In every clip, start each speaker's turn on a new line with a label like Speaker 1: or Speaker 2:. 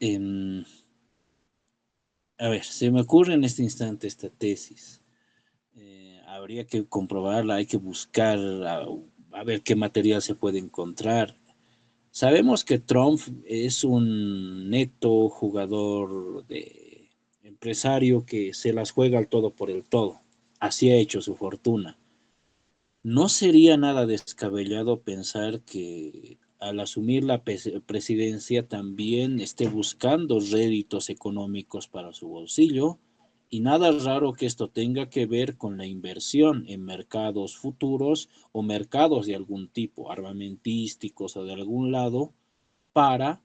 Speaker 1: Em, a ver, se me ocurre en este instante esta tesis. Habría que comprobarla, hay que buscar a ver qué material se puede encontrar. Sabemos que Trump es un neto jugador de empresario que se las juega al todo por el todo. Así ha hecho su fortuna. No sería nada descabellado pensar que al asumir la presidencia también esté buscando réditos económicos para su bolsillo y nada raro que esto tenga que ver con la inversión en mercados futuros o mercados de algún tipo, armamentísticos o de algún lado, para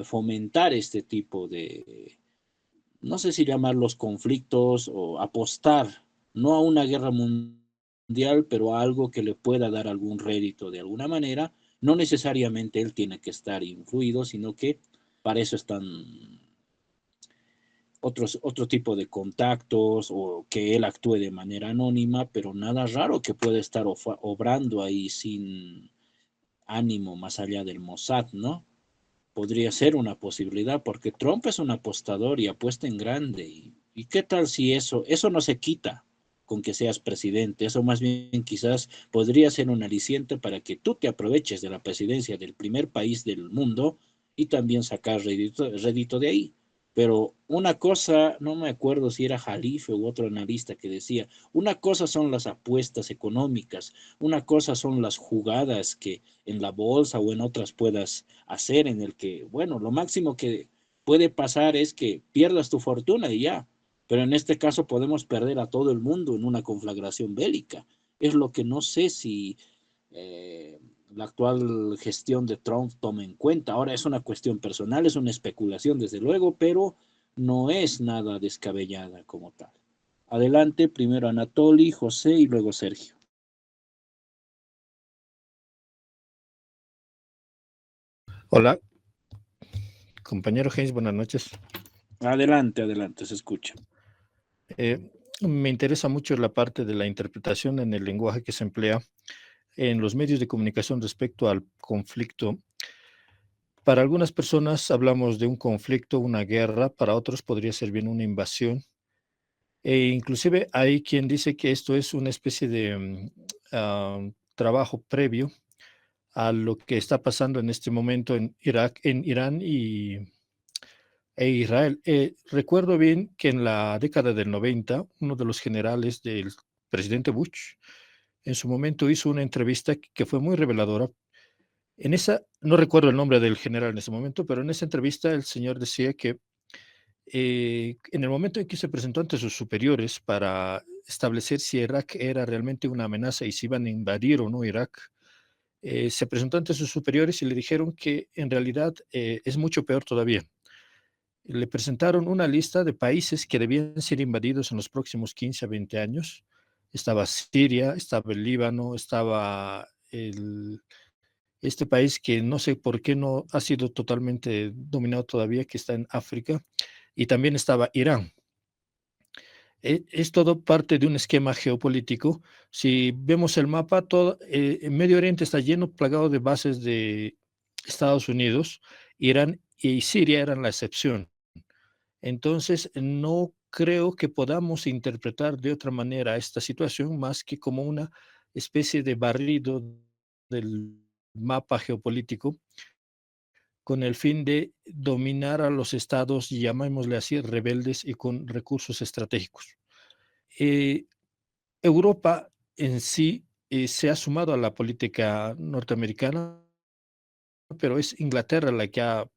Speaker 1: fomentar este tipo de, no sé si llamarlos conflictos o apostar, no a una guerra mundial, pero a algo que le pueda dar algún rédito de alguna manera. No necesariamente él tiene que estar influido, sino que para eso están otro tipo de contactos o que él actúe de manera anónima, pero nada raro que pueda estar obrando ahí sin ánimo más allá del Mossad, ¿no? Podría ser una posibilidad, porque Trump es un apostador y apuesta en grande. ¿Y qué tal si eso no se quita con que seas presidente? Eso más bien quizás podría ser un aliciente para que tú te aproveches de la presidencia del primer país del mundo y también sacar rédito de ahí. Pero una cosa, no me acuerdo si era Jalife u otro analista que decía, una cosa son las apuestas económicas, una cosa son las jugadas que en la bolsa o en otras puedas hacer, en el que, bueno, lo máximo que puede pasar es que pierdas tu fortuna y ya, pero en este caso podemos perder a todo el mundo en una conflagración bélica. Es lo que no sé si la actual gestión de Trump toma en cuenta. Ahora es una cuestión personal, es una especulación desde luego, pero no es nada descabellada como tal. Adelante, primero Anatoly, José y luego Sergio.
Speaker 2: Hola, compañero Haynes, buenas noches.
Speaker 1: Adelante, adelante, se escucha.
Speaker 2: Eh, Me interesa mucho la parte de la interpretación en el lenguaje que se emplea en los medios de comunicación respecto al conflicto. Para algunas personas hablamos de un conflicto, una guerra, para otros podría ser bien una invasión. E inclusive hay quien dice que esto es una especie de trabajo previo a lo que está pasando en este momento en Irak, en Irán e Israel. Recuerdo bien que en la década del 90, uno de los generales del presidente Bush, en su momento hizo una entrevista que fue muy reveladora. En esa, no recuerdo el nombre del general en ese momento, pero en esa entrevista el señor decía que en el momento en que se presentó ante sus superiores para establecer si Irak era realmente una amenaza y si iban a invadir o no Irak, se presentó ante sus superiores y le dijeron que en realidad es mucho peor todavía. Le presentaron una lista de países que debían ser invadidos en los próximos 15 a 20 años. Estaba Siria, estaba el Líbano, estaba este país que no sé por qué no ha sido totalmente dominado todavía, que está en África, y también estaba Irán. Es todo parte de un esquema geopolítico. Si vemos el mapa, todo el Medio Oriente está lleno, plagado de bases de Estados Unidos. Irán y Siria eran la excepción. Entonces, no creo que podamos interpretar de otra manera esta situación más que como una especie de barrido del mapa geopolítico con el fin de dominar a los estados, llamémosle así, rebeldes y con recursos estratégicos. Eh, Europa en sí se ha sumado a la política norteamericana, pero es Inglaterra la que ha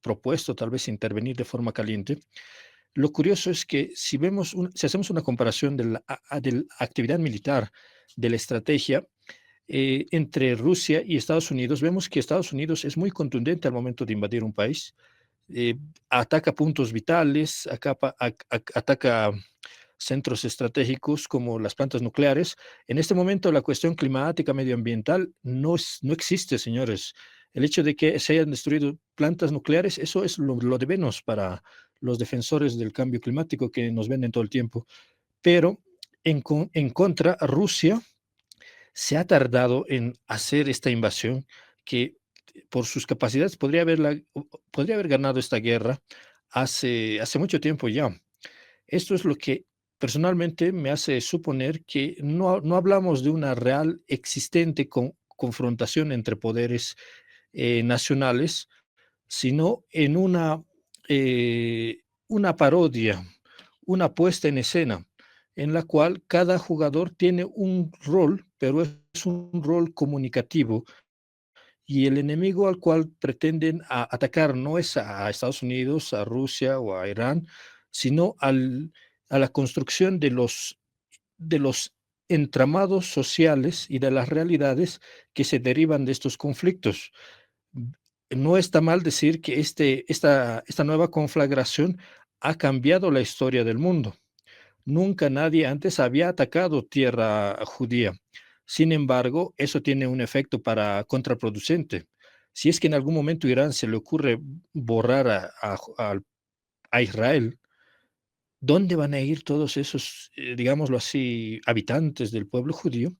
Speaker 2: propuesto tal vez intervenir de forma caliente. Lo curioso es que si hacemos una comparación de la actividad militar, de la estrategia entre Rusia y Estados Unidos, vemos que Estados Unidos es muy contundente al momento de invadir un país. eh, Ataca puntos vitales, ataca centros estratégicos como las plantas nucleares. En este momento la cuestión climática, medioambiental, no existe, señores. El hecho de que se hayan destruido plantas nucleares, eso es lo de menos para los defensores del cambio climático que nos venden todo el tiempo. Pero en contra, Rusia se ha tardado en hacer esta invasión que por sus capacidades, podría haber ganado esta guerra hace mucho tiempo ya. Esto es lo que personalmente me hace suponer que no hablamos de una real existente confrontación entre poderes nacionales, sino en una parodia, una puesta en escena, en la cual cada jugador tiene un rol, pero es un rol comunicativo, y el enemigo al cual pretenden atacar no es a Estados Unidos, a Rusia o a Irán, sino a la construcción de los entramados sociales y de las realidades que se derivan de estos conflictos. No está mal decir que esta nueva conflagración ha cambiado la historia del mundo. Nunca nadie antes había atacado tierra judía. Sin embargo, eso tiene un efecto contraproducente. Si es que en algún momento Irán se le ocurre borrar a Israel, ¿dónde van a ir todos esos, digámoslo así, habitantes del pueblo judío?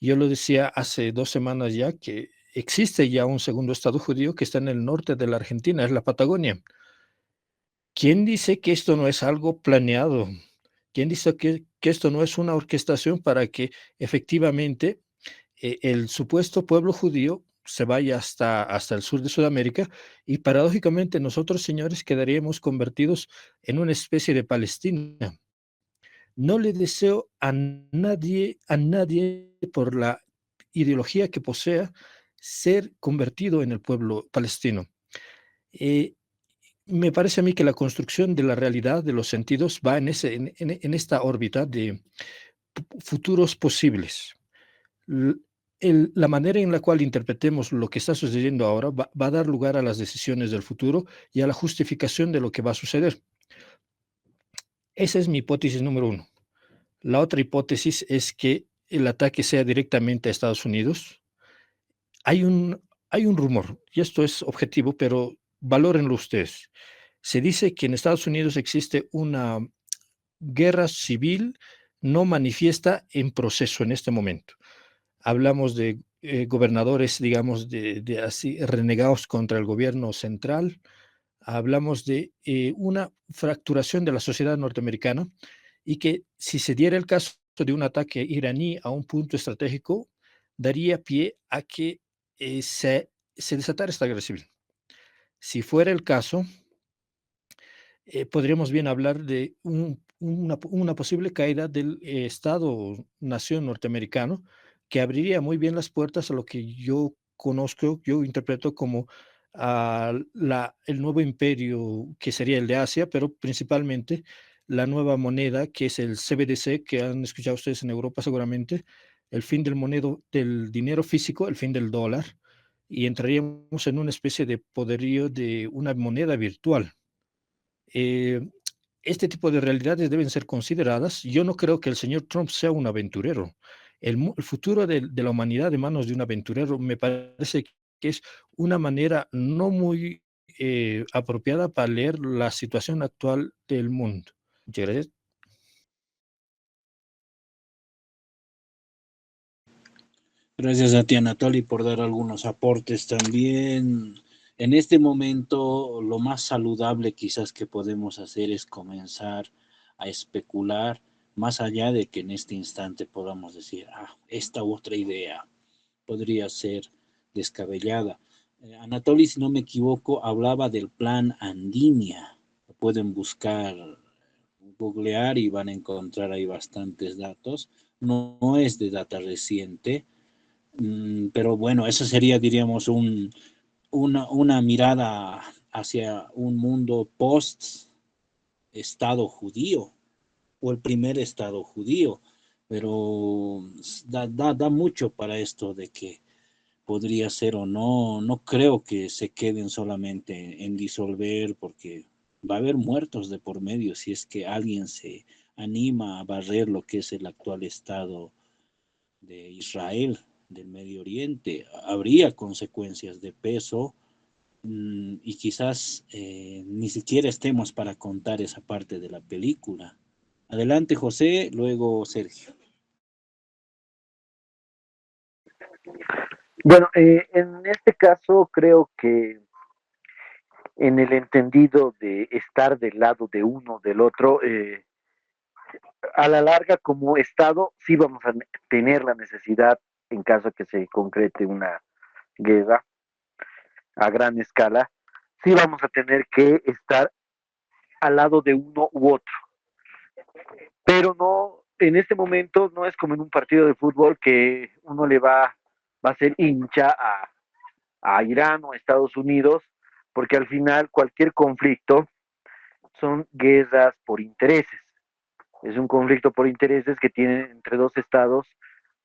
Speaker 2: Yo lo decía hace 2 semanas ya que existe ya un segundo estado judío que está en el norte de la Argentina, es la Patagonia. ¿Quién dice que esto no es algo planeado? ¿Quién dice que esto no es una orquestación para que efectivamente el supuesto pueblo judío se vaya hasta el sur de Sudamérica y paradójicamente nosotros, señores, quedaríamos convertidos en una especie de Palestina? No le deseo a nadie por la ideología que posea ser convertido en el pueblo palestino. Eh, Me parece a mí que la construcción de la realidad, de los sentidos, va en esta órbita de futuros posibles. L- la manera en la cual interpretemos lo que está sucediendo ahora va a dar lugar a las decisiones del futuro y a la justificación de lo que va a suceder. Esa es mi hipótesis número uno. La otra hipótesis es que el ataque sea directamente a Estados Unidos. Hay un, hay un rumor, y esto es objetivo, pero valórenlo ustedes. Se dice que en Estados Unidos existe una guerra civil no manifiesta en proceso en este momento. Hablamos de gobernadores, digamos, de así renegados contra el gobierno central. Hablamos de una fracturación de la sociedad norteamericana y que si se diera el caso de un ataque iraní a un punto estratégico, daría pie a que se desatara esta guerra civil. Si fuera el caso, podríamos bien hablar de una posible caída del Estado-nación norteamericano, que abriría muy bien las puertas a lo que yo interpreto como el nuevo imperio que sería el de Asia, pero principalmente la nueva moneda que es el CBDC, que han escuchado ustedes en Europa seguramente, el fin del dinero físico, el fin del dólar, y entraríamos en una especie de poderío de una moneda virtual. eh, este tipo de realidades deben ser consideradas. Yo no creo que el señor Trump sea un aventurero. El futuro de la humanidad de manos de un aventurero me parece que es una manera no muy apropiada para leer la situación actual del mundo. Muchas gracias.
Speaker 1: Gracias a ti, Anatoly, por dar algunos aportes también. En este momento, lo más saludable quizás que podemos hacer es comenzar a especular, más allá de que en este instante podamos decir, esta u otra idea podría ser descabellada. Anatoly, si no me equivoco, hablaba del plan Andinia. Pueden buscar, googlear y van a encontrar ahí bastantes datos. No es de data reciente, pero bueno, eso sería, diríamos, una mirada hacia un mundo post-Estado judío o el primer Estado judío, pero da mucho para esto de que podría ser o no. No creo que se queden solamente en disolver, porque va a haber muertos de por medio si es que alguien se anima a barrer lo que es el actual Estado de Israel, del Medio Oriente. Habría consecuencias de peso, y quizás ni siquiera estemos para contar esa parte de la película. Adelante, José, luego Sergio.
Speaker 3: Bueno, en este caso creo que en el entendido de estar del lado de uno del otro, a la larga como Estado sí vamos a tener la necesidad, en caso que se concrete una guerra a gran escala, sí vamos a tener que estar al lado de uno u otro. Pero no, en este momento no es como en un partido de fútbol que uno va a ser hincha a Irán o a Estados Unidos, porque al final cualquier conflicto son guerras por intereses. Es un conflicto por intereses que tienen entre dos estados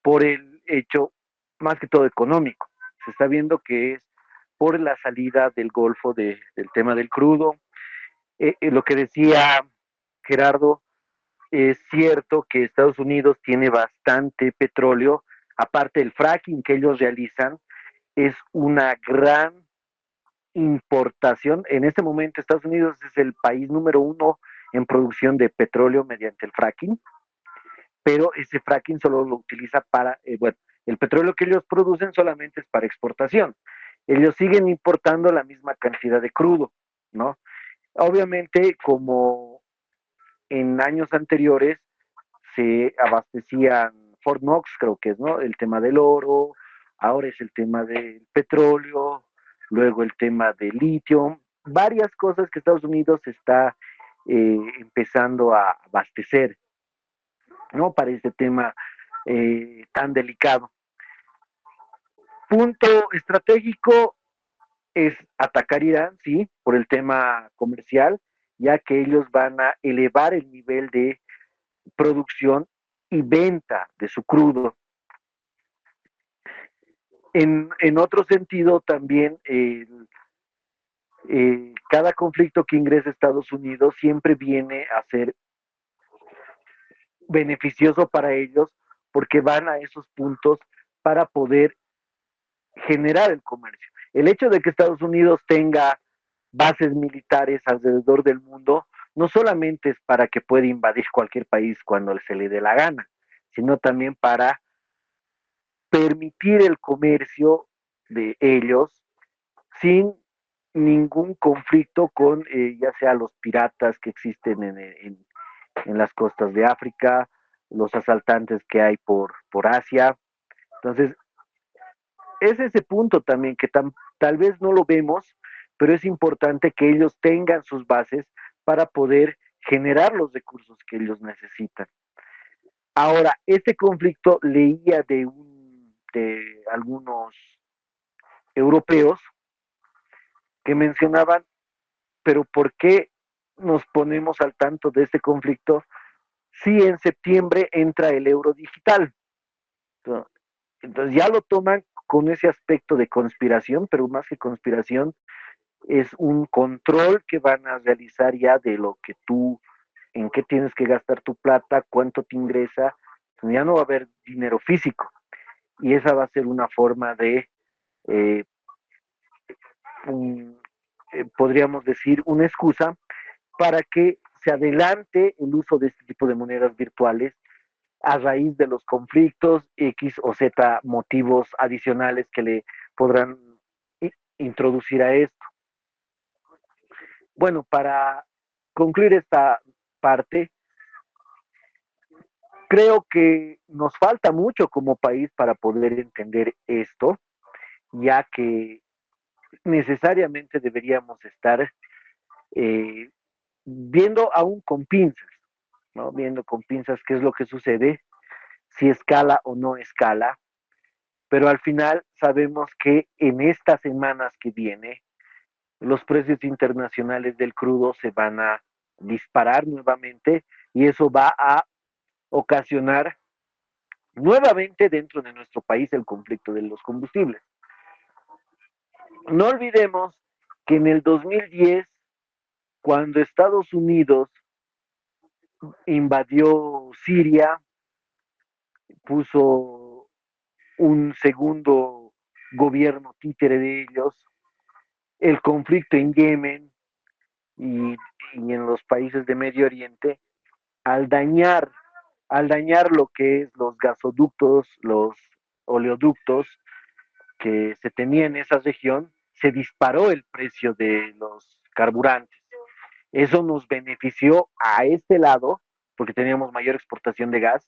Speaker 3: por el hecho más que todo económico. Se está viendo que es por la salida del Golfo del tema del crudo. Lo que decía Gerardo, es cierto que Estados Unidos tiene bastante petróleo, aparte del fracking que ellos realizan, es una gran importación. En este momento Estados Unidos es el país número uno en producción de petróleo mediante el fracking, pero ese fracking solo lo utiliza para, bueno, el petróleo que ellos producen solamente es para exportación. Ellos siguen importando la misma cantidad de crudo, ¿no? Obviamente, como en años anteriores se abastecían Fort Knox, creo que es, ¿no? El tema del oro, ahora es el tema del petróleo, luego el tema del litio, varias cosas que Estados Unidos está empezando a abastecer, ¿no? Para este tema tan delicado. Punto estratégico es atacar Irán, sí, por el tema comercial, ya que ellos van a elevar el nivel de producción y venta de su crudo. En otro sentido, también cada conflicto que ingresa a Estados Unidos siempre viene a ser beneficioso para ellos porque van a esos puntos para poder generar el comercio. El hecho de que Estados Unidos tenga bases militares alrededor del mundo no solamente es para que pueda invadir cualquier país cuando se le dé la gana, sino también para permitir el comercio de ellos sin ningún conflicto con ya sea los piratas que existen en las costas de África, los asaltantes que hay por Asia. Entonces, es ese punto también que tal vez no lo vemos, pero es importante que ellos tengan sus bases para poder generar los recursos que ellos necesitan. Ahora, este conflicto leía de algunos europeos que mencionaban, pero ¿por qué nos ponemos al tanto de este conflicto si en septiembre entra el euro digital? Entonces ya lo toman con ese aspecto de conspiración, pero más que conspiración, es un control que van a realizar ya de lo que tú, en qué tienes que gastar tu plata, cuánto te ingresa, ya no va a haber dinero físico. Y esa va a ser una forma de, eh, un, podríamos decir, una excusa para que se adelante el uso de este tipo de monedas virtuales a raíz de los conflictos, X o Z motivos adicionales que le podrán introducir a esto. Bueno, para concluir esta parte, creo que nos falta mucho como país para poder entender esto, ya que necesariamente deberíamos estar eh, viendo aún con pinzas, ¿no? Viendo con pinzas qué es lo que sucede, si escala o no escala, pero al final sabemos que en estas semanas que viene, los precios internacionales del crudo se van a disparar nuevamente y eso va a ocasionar nuevamente dentro de nuestro país el conflicto de los combustibles. No olvidemos que en el 2010, cuando Estados Unidos invadió Siria, puso un segundo gobierno títere de ellos, el conflicto en Yemen y en los países de Medio Oriente, al dañar, al dañar lo que es los gasoductos, los oleoductos, que se tenía en esa región, se disparó el precio de los carburantes. Eso nos benefició a este lado, porque teníamos mayor exportación de gas,